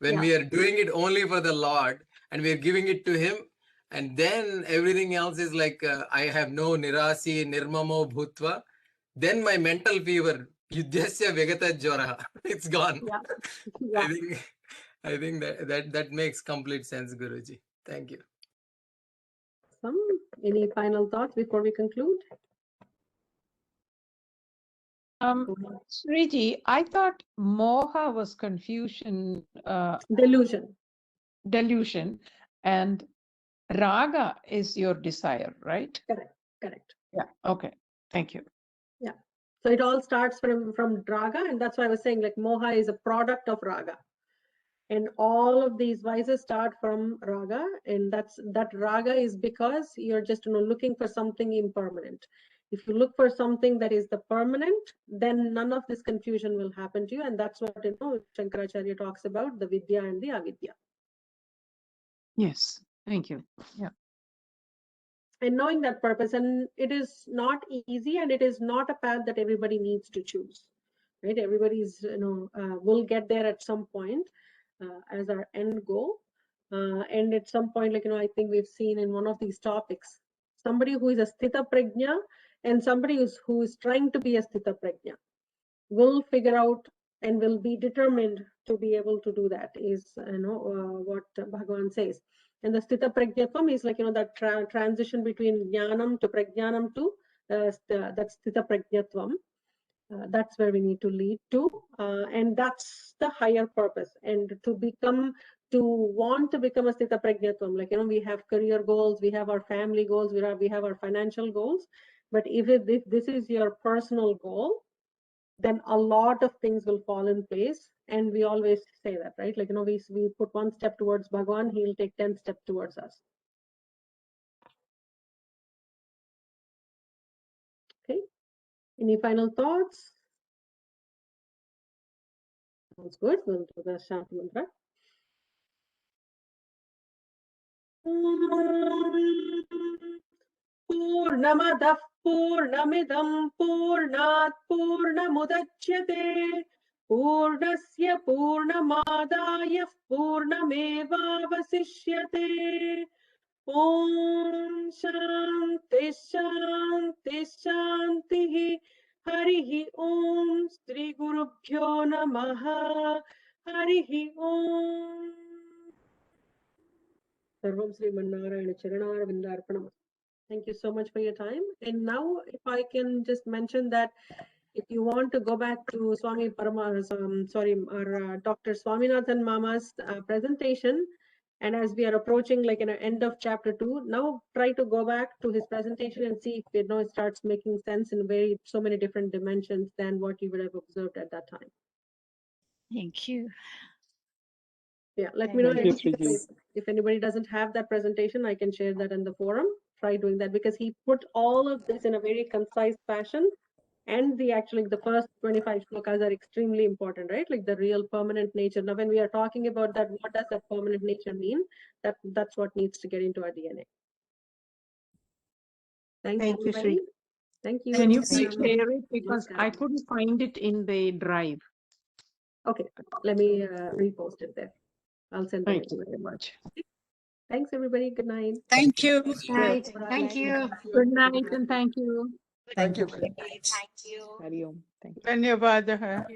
When we are doing it only for the Lord and we are giving it to Him, and then everything else is like I have no nirasi nirmamo bhutva, then my mental fever, yudhyasya vigata jwara, it's gone. Yeah. I think that makes complete sense, Guruji. Thank you. Any final thoughts before we conclude? Sriji, I thought moha was confusion, delusion, and raga is your desire, right? Correct. Yeah. Okay. Thank you. Yeah. So it all starts from raga, and that's why I was saying like moha is a product of raga. And all of these vices start from raga, and that raga is because you're just looking for something impermanent. If you look for something that is the permanent, then none of this confusion will happen to you, and that's what Shankaracharya talks about, the vidya and the avidya. Yes, thank you. Yeah. And knowing that purpose, and it is not easy, and it is not a path that everybody needs to choose, right? Everybody's will get there at some point as our end goal, and at some point, like I think we've seen in one of these topics, somebody who is a sthita prajna and somebody who is trying to be a sthita prajna will figure out and will be determined to be able to do that, is what Bhagavan says. And the sthita prajnatvam is like that transition between jnanam to prajnanam to that sthita prajnatvam. That's where we need to lead to, and that's the higher purpose. And to want to become a sthita prajnatvam, like we have career goals, we have our family goals, we have our financial goals. But if this is your personal goal, then a lot of things will fall in place. And we always say that, right? Like we put one step towards Bhagwan, he'll take 10 steps towards us. Okay, any final thoughts? Sounds good. We'll do the Shanti Mantra. Purnamadah Purnamidam Purnat Purnamudachyate Purnasya Purnamadaya Purnamevavasishyate. Om Shanti Shanti Shanti. Harihi Om Shri Gurubhyo Namaha. Harihi Om. Sarvam Sri Mannarayana Charanara Vindarpanam. Thank you so much for your time. And now, if I can just mention that if you want to go back to Swami our Dr. Swaminathan Mama's presentation, and as we are approaching like end of chapter 2, now try to go back to his presentation and see if it starts making sense in so many different dimensions than what you would have observed at that time. Thank you. Yeah, let me know you, if anybody doesn't have that presentation. I can share that in the forum. Try doing that, because he put all of this in a very concise fashion. And the first 25 shlokas are extremely important, right? Like the real permanent nature. Now, when we are talking about that, what does that permanent nature mean? That's what needs to get into our DNA. Thank you, Sri. Thank you. Can you please share it, because I couldn't find it in the drive. Okay, let me repost it there. I'll send it. Thank you very much. Thanks, everybody. Good night. Thank you. Right. Thank you. Good night and thank you. Thank you. Hari Om. Thank you. Dhanyavadaha.